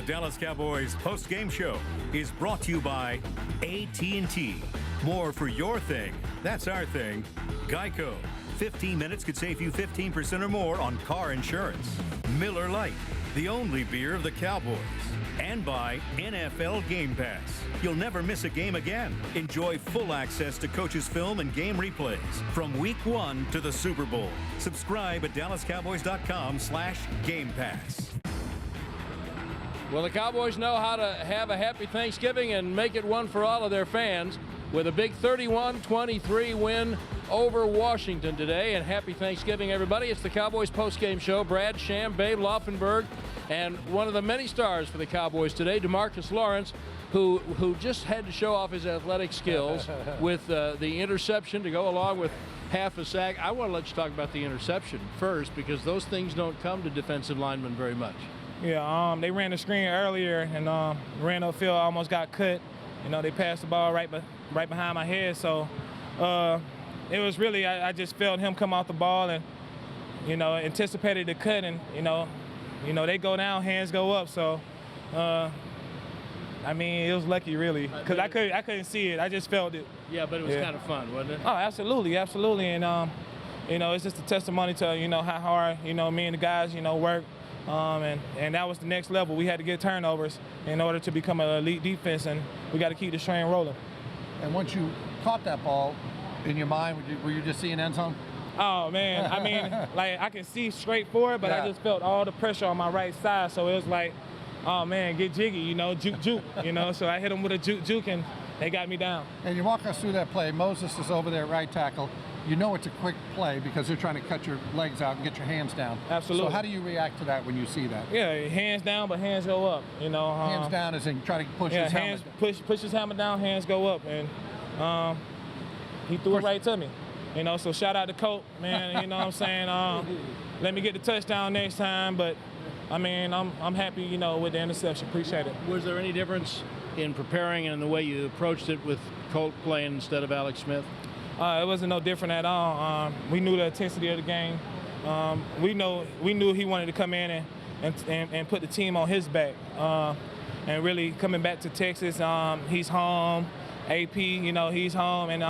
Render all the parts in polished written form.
Dallas Cowboys post-game show is brought to you by AT&T. More for your thing. That's our thing. Geico. 15 minutes could save you 15% or more on car insurance. Miller Lite, the only beer of the Cowboys. And by NFL Game Pass. You'll never miss a game again. Enjoy full access to coaches' film and game replays from Week 1 to the Super Bowl. Subscribe at DallasCowboys.com/Game Pass. Well, the Cowboys know how to have a happy Thanksgiving and make it one for all of their fans with a big 31-23 win over Washington today. And happy Thanksgiving, everybody. It's the Cowboys postgame show. Brad Sham, Babe Laufenberg, and one of the many stars for the Cowboys today, DeMarcus Lawrence, who just had to show off his athletic skills with the interception to go along with half a sack. I want to let you talk about the interception first, because those things don't come to defensive linemen very much. Yeah, they ran the screen earlier and ran upfield, almost got cut. You know, they passed the ball right behind my head. So it was really, I just felt him come off the ball and, anticipated the cut, and, they go down, hands go up. So, it was lucky, really, because I couldn't see it. I just felt it. Yeah, but it was kind of fun, wasn't it? Oh, absolutely. And, it's just a testimony to, how hard, me and the guys, work. And that was the next level. We had to get turnovers in order to become an elite defense, and we got to keep this train rolling. And once you caught that ball, in your mind, were you just seeing end zone? Oh, man. I can see straight forward, but I just felt all the pressure on my right side. So it was like, oh, man, get jiggy, juke, So I hit him with a juke, and they got me down. And you walk us through that play. Moses is over there at right tackle. You know it's a quick play because they're trying to cut your legs out and get your hands down. Absolutely. So how do you react to that when you see that? Yeah, hands down, but hands go up. Hands down as in try to push his helmet. Push his helmet down, hands go up, and he threw it right to me. So shout out to Colt, man. You know what I'm saying? Let me get the touchdown next time, but I'm happy, with the interception. Appreciate it. Was there any difference in preparing and the way you approached it with Colt playing instead of Alex Smith? It wasn't no different at all. We knew the intensity of the game. We knew he wanted to come in and put the team on his back. And really coming back to Texas, he's home. AP, he's home, and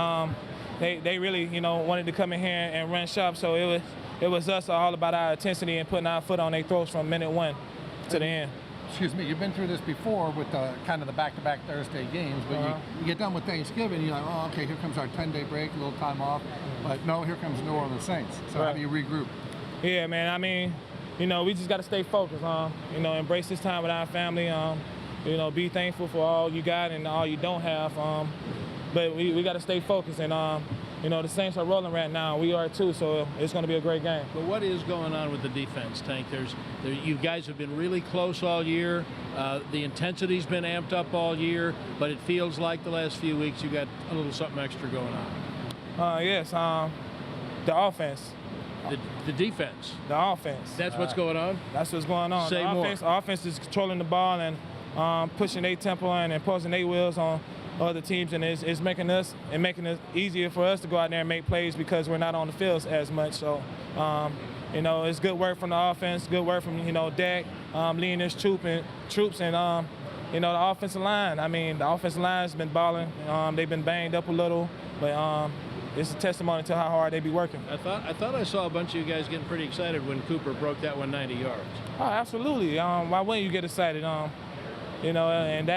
they really, wanted to come in here and run sharp. So it was us all about our intensity and putting our foot on their throats from minute one to the end. Excuse me, you've been through this before with kind of the back-to-back Thursday games, but you get done with Thanksgiving, you're like, oh, okay, here comes our 10-day break, a little time off. But no, here comes New Orleans Saints. So how do you regroup? Yeah, man, we just got to stay focused, embrace this time with our family, be thankful for all you got and all you don't have. But we got to stay focused, and the Saints are rolling right now. We are too, so it's going to be a great game. But what is going on with the defense, Tank? You guys have been really close all year. The intensity's been amped up all year, but it feels like the last few weeks you got a little something extra going on. Yes, the offense. The defense. The offense. That's what's going on? That's what's going on. Say more. Offense is controlling the ball and pushing their tempo and imposing their wheels on other teams, and it's making it easier for us to go out there and make plays because we're not on the field as much. So, it's good work from the offense, good work from Dak, leading his troops, and the offensive line. The offensive line has been balling. They've been banged up a little, but it's a testimony to how hard they be working. I thought I saw a bunch of you guys getting pretty excited when Cooper broke that 190 yards. Oh, absolutely. Why wouldn't you get excited? And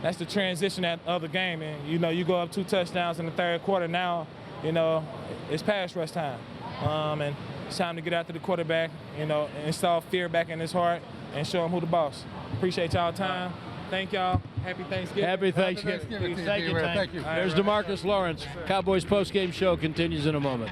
that's the transition of the game. And, you go up 2 touchdowns in the third quarter. Now, it's pass rush time. And it's time to get after the quarterback, install fear back in his heart and show him who the boss. Appreciate y'all time. Thank y'all. Happy Thanksgiving. Happy Thanksgiving. Thank you, Tank. Thank you. There's DeMarcus Lawrence. Cowboys postgame show continues in a moment.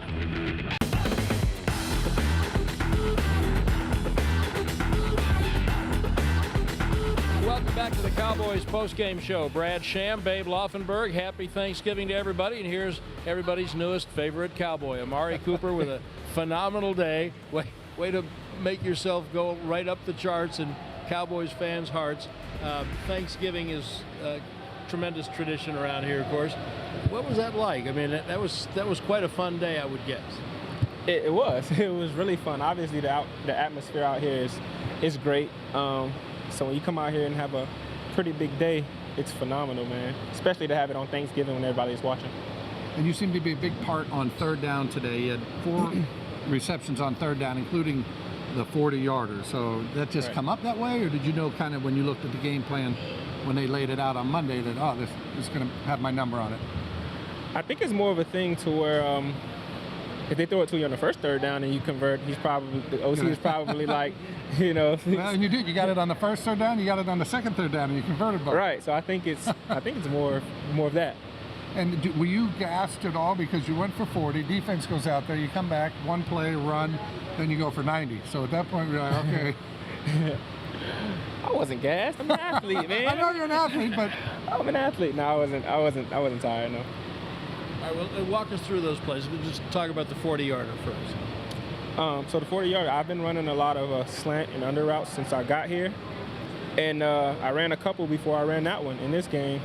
Welcome back to the Cowboys postgame show. Brad Sham, Babe Laufenberg. Happy Thanksgiving to everybody. And here's everybody's newest favorite Cowboy, Amari Cooper, with a phenomenal day. Way to make yourself go right up the charts in Cowboys fans' hearts. Thanksgiving is a tremendous tradition around here, of course. What was that like? That was quite a fun day, I would guess. It was. It was really fun. Obviously, the atmosphere out here is great. So when you come out here and have a pretty big day, it's phenomenal, man. Especially to have it on Thanksgiving when everybody's watching. And you seem to be a big part on third down today. You had 4 receptions on third down, including the 40-yarder. So that just come up that way, or did you know kind of when you looked at the game plan when they laid it out on Monday that, oh, this is going to have my number on it? I think it's more of a thing to where if they throw it to you on the first third down and you convert, the OC is probably like, you know. Well, and you did. You got it on the first third down. You got it on the second third down, and you converted both. Right. So I think it's more of that. And were you gassed at all because you went for 40? Defense goes out there. You come back, one play, run, then you go for 90. So at that point, you're like, okay. I wasn't gassed. I'm an athlete, man. I know you're an athlete, but I'm an athlete. No, I wasn't tired. No. All right, well, walk us through those plays. We'll just talk about the 40-yarder first. So the 40-yarder, I've been running a lot of slant and under routes since I got here. And I ran a couple before I ran that one in this game.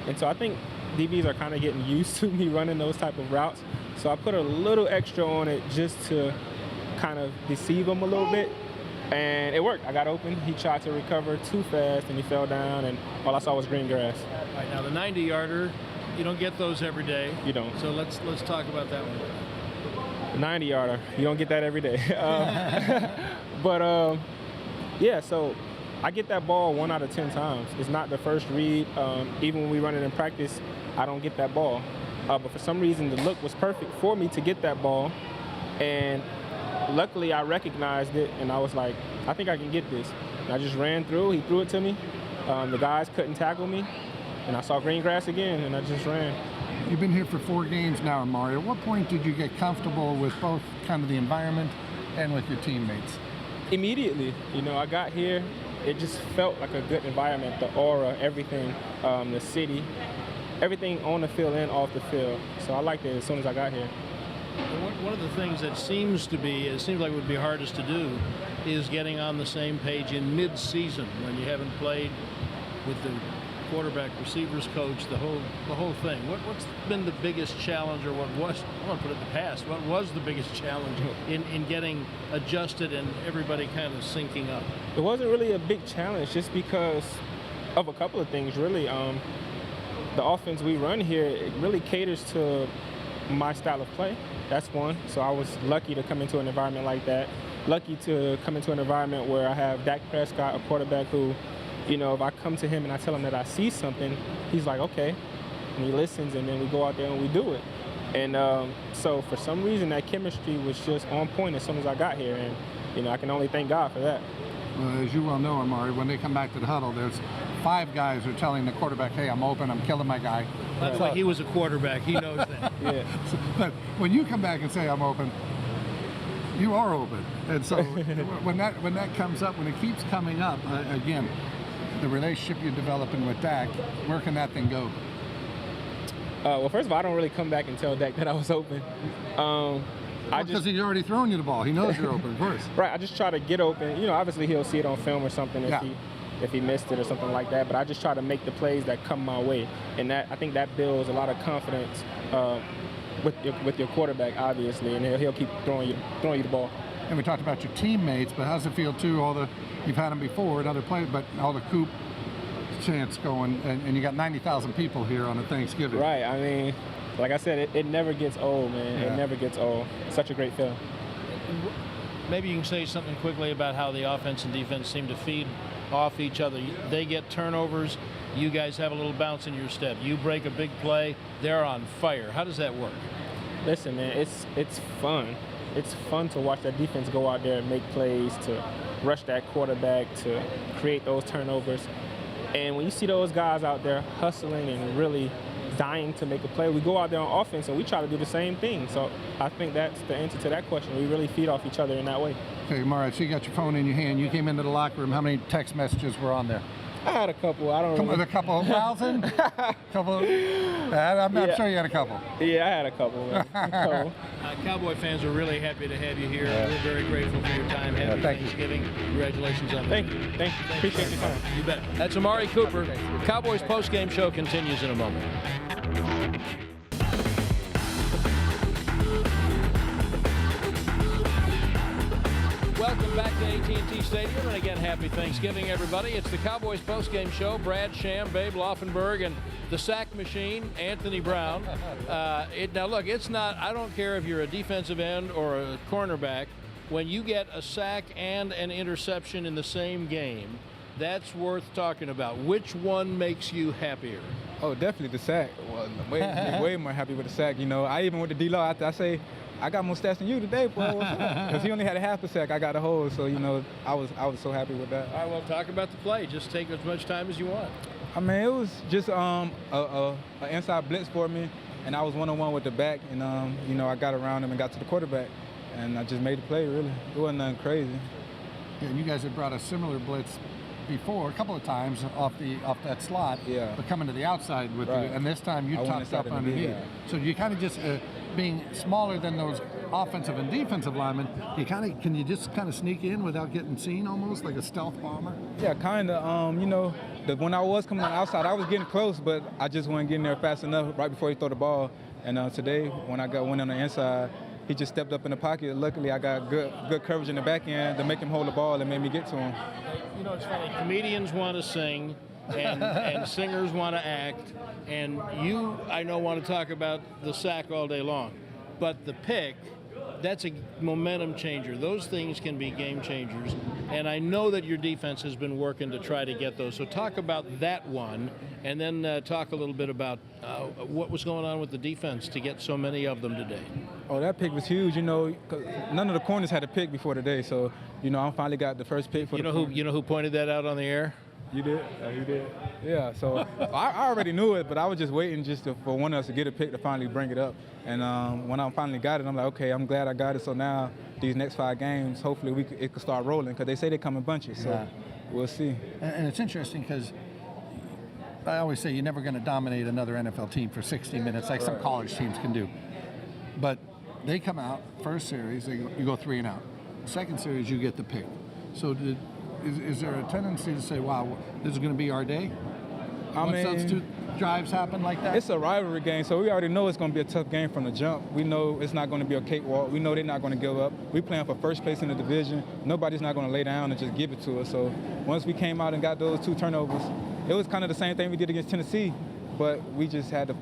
And so I think DBs are kind of getting used to me running those type of routes. So I put a little extra on it just to kind of deceive him a little bit. And it worked. I got open. He tried to recover too fast, and he fell down, and all I saw was green grass. All right, now the 90-yarder, you don't get those every day. You don't. So let's talk about that one. 90-yarder, you don't get that every day. But yeah, so I get that ball 1 out of 10 times. It's not the first read. Even when we run it in practice, I don't get that ball. But for some reason, the look was perfect for me to get that ball. And luckily, I recognized it, and I was like, I think I can get this. And I just ran through. He threw it to me. The guys couldn't tackle me. And I saw green grass again, and I just ran. you've been here for 4 games now, Amari. At what point did you get comfortable with both kind of the environment and with your teammates? Immediately. You know, I got here, it just felt like a good environment, the aura, everything, the city, everything on the field and off the field. So I liked it as soon as I got here. One of the things that seems like would be hardest to do is getting on the same page in mid-season when you haven't played with the quarterback, receivers coach, the whole thing. What's been the biggest challenge, or what was, I want to put it in the past, what was the biggest challenge in getting adjusted and everybody kind of syncing up? It wasn't really a big challenge just because of a couple of things, really. The offense we run here, it really caters to my style of play. That's one. So I was lucky to come into an environment like that. Lucky to come into an environment where I have Dak Prescott, a quarterback who, you know, if I come to him and I tell him that I see something, he's like, okay. And he listens, and then we go out there and we do it. And so for some reason, that chemistry was just on point as soon as I got here. And, you know, I can only thank God for that. As you well know, Amari, when they come back to the huddle, there's 5 guys who are telling the quarterback, hey, I'm open, I'm killing my guy. That's why he was a quarterback. He knows that. Yeah. But when you come back and say, I'm open, you are open. And so when that comes up, when it keeps coming up, again, the relationship you're developing with Dak, where can that thing go? Well, first of all, I don't really come back and tell Dak that I was open. Because he's already thrown you the ball. He knows you're open, of course. Right, I just try to get open. You know, obviously he'll see it on film or something if he missed it or something like that. But I just try to make the plays that come my way, and I think that builds a lot of confidence with your quarterback, obviously, and he'll keep throwing you the ball. And we talked about your teammates, but how's it feel too? You've had them before at other plays, but all the Coop chants going, and you got 90,000 people here on a Thanksgiving. Right. I mean, like I said, it never gets old, man. Yeah. It never gets old. It's such a great feeling. Maybe you can say something quickly about how the offense and defense seem to feed off each other. They get turnovers. You guys have a little bounce in your step. You break a big play, they're on fire. How does that work? Listen, man, it's fun. It's fun to watch that defense go out there and make plays, to rush that quarterback, to create those turnovers. And when you see those guys out there hustling and really dying to make a play, we go out there on offense and we try to do the same thing. So I think that's the answer to that question. We really feed off each other in that way. Okay, Amari, so you got your phone in your hand. You came into the locker room. How many text messages were on there? I had a couple. I don't know. A couple thousand? I'm sure you had a couple. Yeah, I had a couple. Cowboy fans are really happy to have you here. We're very grateful for your time. Happy Thanksgiving. Congratulations on that. Thank you. Appreciate your time. You bet. That's Amari Cooper. Cowboys postgame show continues in a moment. Welcome Welcome back to AT&T Stadium, and again, happy Thanksgiving, everybody. It's the Cowboys postgame show. Brad Sham, Babe Laufenberg, and the sack machine, Anthony Brown. Now, look, it's not, I don't care if you're a defensive end or a cornerback. When you get a sack and an interception in the same game, that's worth talking about. Which one makes you happier? Oh, definitely the sack. Well, way more happy with the sack. You know, I even with the D-Law, I say, I got more stats than you today, boy. Because he only had a half a sack. I got a whole. So, you know, I was so happy with that. All right, well, talk about the play. Just take as much time as you want. I mean, it was just an inside blitz for me, and I was one-on-one with the back, and, you know, I got around him and got to the quarterback, and I just made the play, really. It wasn't nothing crazy. Yeah, and you guys had brought a similar blitz before a couple of times off that slot, but coming to the outside with you, and this time you topped up underneath. So you kind of just being smaller than those offensive and defensive linemen, can you just kind of sneak in without getting seen, almost like a stealth bomber? Yeah, kind of. You know, when I was coming on the outside, I was getting close, but I just wasn't getting there fast enough right before he threw the ball. And today, when I got one on the inside, he just stepped up in the pocket. Luckily, I got good coverage in the back end to make him hold the ball and made me get to him. You know, it's funny. Comedians want to sing, and singers want to act, and you, I know, want to talk about the sack all day long. But the pick, that's a momentum changer. Those things can be game changers. And I know that your defense has been working to try to get those. So talk about that one, and then talk a little bit about what was going on with the defense to get so many of them today. Oh, that pick was huge. You know, 'cause none of the corners had a pick before today. So, you know, I finally got the first pick for the corner. You know who pointed that out on the air? You did? You did? Yeah, so I already knew it, but I was just waiting for one of us to get a pick to finally bring it up. And when I finally got it, I'm like, okay, I'm glad I got it. So now these next 5 games, hopefully it could start rolling, because they say they come in bunches. So we'll see. And it's interesting because I always say you're never going to dominate another NFL team for 60 minutes like some college teams can do. But they come out, first series, you go 3 and out. Second series, you get the pick. So is there a tendency to say, wow, this is going to be our day? Once those 2 drives happen like that? It's a rivalry game, so we already know it's going to be a tough game from the jump. We know it's not going to be a cakewalk. We know they're not going to give up. We're playing for first place in the division. Nobody's not going to lay down and just give it to us. So once we came out and got those 2 turnovers, it was kind of the same thing we did against Tennessee, but we just had to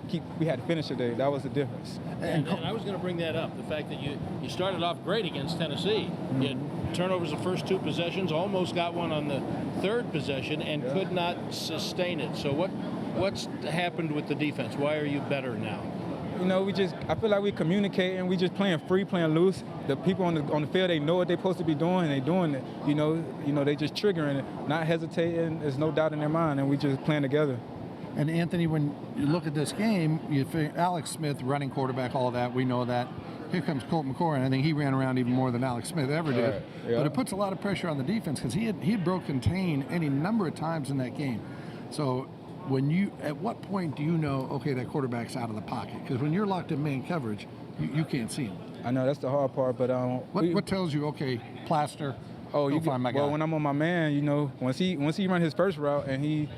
finish today. That was the difference. And I was going to bring that up, the fact that you started off great against Tennessee. You had turnovers the first 2 possessions, almost got one on the 3rd possession, and could not sustain it. So what's happened with the defense? Why are you better now? You know, I feel like we communicate and we just playing free, playing loose. The people on the field, they know what they're supposed to be doing, and they're doing it. You know, they just triggering it, not hesitating. There's no doubt in their mind, and we just playing together. And Anthony, when you look at this game, you think Alex Smith, running quarterback, all that, we know that. Here comes Colt McCoy, and I think he ran around even more than Alex Smith ever did. Right, yeah. But it puts a lot of pressure on the defense because he had broke contain any number of times in that game. So at what point do you know, okay, that quarterback's out of the pocket? Because when you're locked in man coverage, you can't see him. I know, that's the hard part, but what tells you, okay, plaster? Oh, you find my guy. Well, when I'm on my man, you know, once he run his first route and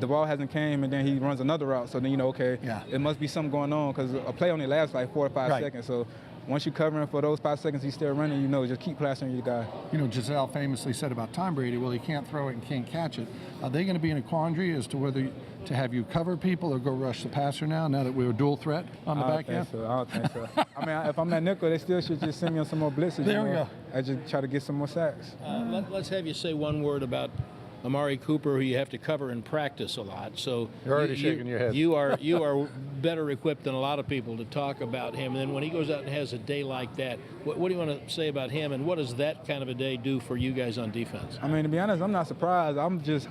the ball hasn't came, and then he runs another route, so then you know, okay, it must be something going on, because a play only lasts like 4 or 5 seconds. So once you cover him for those 5 seconds, he's still running, you know, just keep plastering your guy. You know, Giselle famously said about Tom Brady, well, he can't throw it and can't catch it. Are they going to be in a quandary as to whether to have you cover people or go rush the passer now that we're a dual threat on the back end? I don't think so. I mean, if I'm at nickel, they still should just send me on some more blitzes. There we go. I just try to get some more sacks. Let's have you say one word about Amari Cooper, who you have to cover in practice a lot. So you're already shaking your head. You are better equipped than a lot of people to talk about him. And then when he goes out and has a day like that, what do you want to say about him, and what does that kind of a day do for you guys on defense? I mean, to be honest, I'm not surprised. I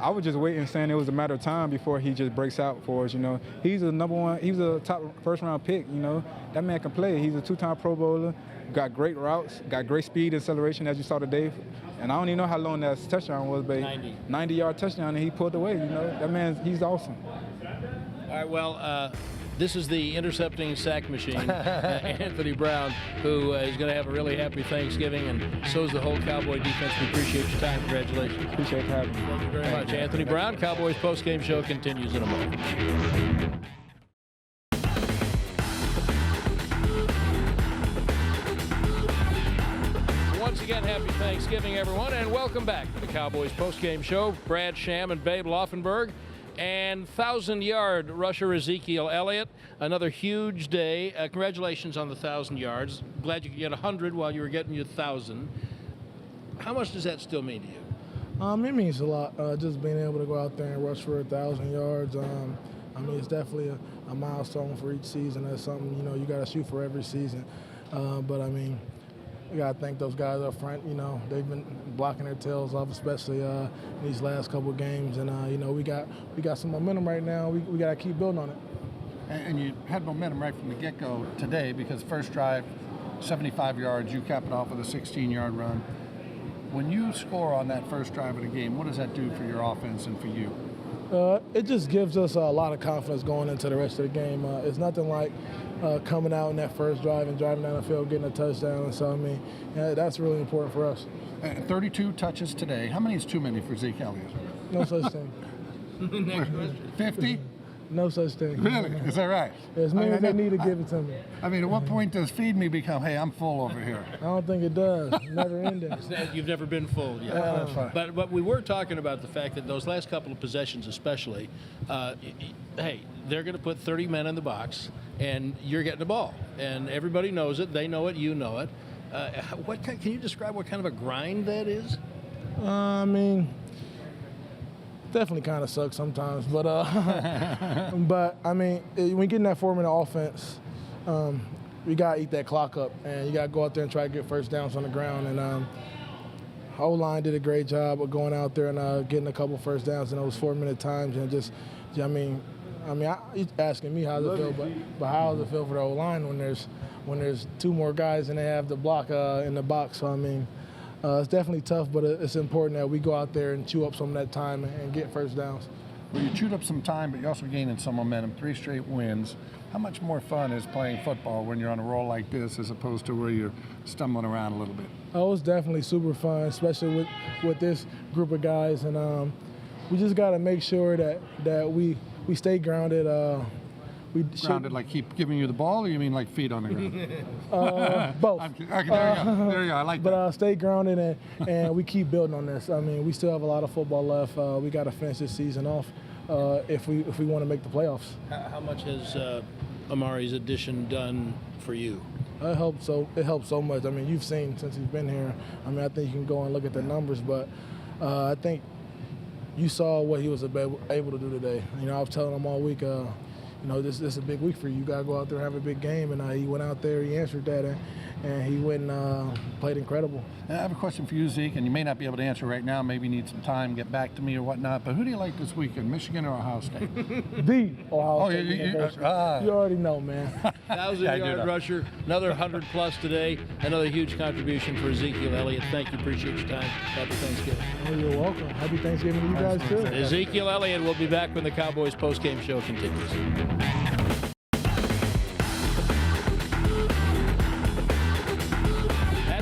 was just waiting, saying it was a matter of time before he just breaks out for us. You know, he's a number 1. He was a top first-round pick. You know, that man can play. He's a 2-time Pro Bowler. Got great routes, got great speed and acceleration, as you saw today. And I don't even know how long that touchdown was, but 90-yard touchdown, and he pulled away. You know, that man, he's awesome. All right, well, this is the intercepting sack machine, Anthony Brown, who is going to have a really happy Thanksgiving, and so is the whole Cowboy defense. We appreciate your time. Congratulations. Appreciate having me. Thank you very much. Anthony Brown, Cowboys postgame show continues in a moment. Once again, again, happy Thanksgiving, everyone, and welcome back to the Cowboys postgame show. Brad Sham and Babe Laufenberg, and 1,000-yard rusher Ezekiel Elliott. Another huge day. Congratulations on the 1,000 yards. Glad you could get 100 while you were getting your 1,000. How much does that still mean to you? It means a lot. Just being able to go out there and rush for 1,000 yards. It's definitely a milestone for each season. That's something, you got to shoot for every season. We got to thank those guys up front. They've been blocking their tails off, especially these last couple of games. And, we got some momentum right now. We got to keep building on it. And you had momentum right from the get-go today because first drive, 75 yards, you cap it off with a 16-yard run. When you score on that first drive of the game, what does that do for your offense and for you? It just gives us a lot of confidence going into the rest of the game. It's nothing like coming out in that first drive and driving down the field, getting a touchdown. And so, that's really important for us. 32 touches today. How many is too many for Zeke Elliott? No such thing. 50? No such thing. Really? Is that right? As many as they need to give it to me. At what point does feed me become, hey, I'm full over here? I don't think it does. Never ending. You've never been full yet. That's fine. But we were talking about the fact that those last couple of possessions especially, hey, they're going to put 30 men in the box, and you're getting the ball. And everybody knows it. They know it. You know it. Can you describe what kind of a grind that is? Definitely kind of sucks sometimes, but when you get in that 4-minute offense, you gotta eat that clock up, and you gotta go out there and try to get first downs on the ground. And O-line did a great job of going out there and getting a couple first downs in those 4-minute times, and just, he's asking me how does it feel, but how does it feel for the O-line when there's two more guys and they have the block in the box? So it's definitely tough, but it's important that we go out there and chew up some of that time and get first downs. Well, you chewed up some time, but you're also gaining some momentum, 3 straight wins. How much more fun is playing football when you're on a roll like this as opposed to where you're stumbling around a little bit? Oh, it's definitely super fun, especially with this group of guys. And we just got to make sure that we stay grounded. Grounded, like keep giving you the ball, or you mean like feet on the ground? Both. Okay, there you go. I like that. But stay grounded, and we keep building on this. We still have a lot of football left. We got to finish this season off if we want to make the playoffs. How much has Amari's addition done for you? It helped so much. You've seen since he's been here. I think you can go and look at the numbers, but I think you saw what he was able to do today. I was telling him all week. This is a big week for you. You got to go out there and have a big game. And he went out there, he answered that, and he went and played incredible. I have a question for you, Zeke, and you may not be able to answer right now. Maybe you need some time, get back to me or whatnot. But who do you like this weekend, Michigan or Ohio State? The Ohio State University. You already know, man. 1,000-yard rusher, another 100-plus today, another huge contribution for Ezekiel Elliott. Thank you. Appreciate your time. Happy Thanksgiving. Oh, you're welcome. Happy Thanksgiving to you guys, too. Ezekiel Elliott will be back when the Cowboys postgame show continues.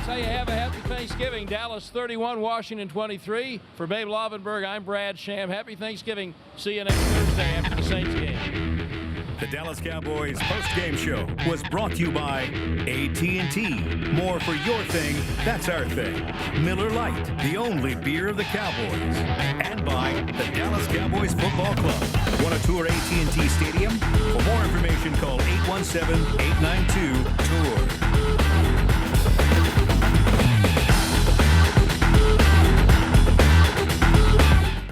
How you have a happy Thanksgiving. Dallas 31, Washington 23. For Babe Laufenberg, I'm Brad Sham. Happy Thanksgiving. See you next Thursday after the Saints game. The Dallas Cowboys post-game show was brought to you by AT&T. More for your thing, that's our thing. Miller Lite, the only beer of the Cowboys. And by the Dallas Cowboys Football Club. Want to tour AT&T Stadium? For more information, call 817-892-TOUR.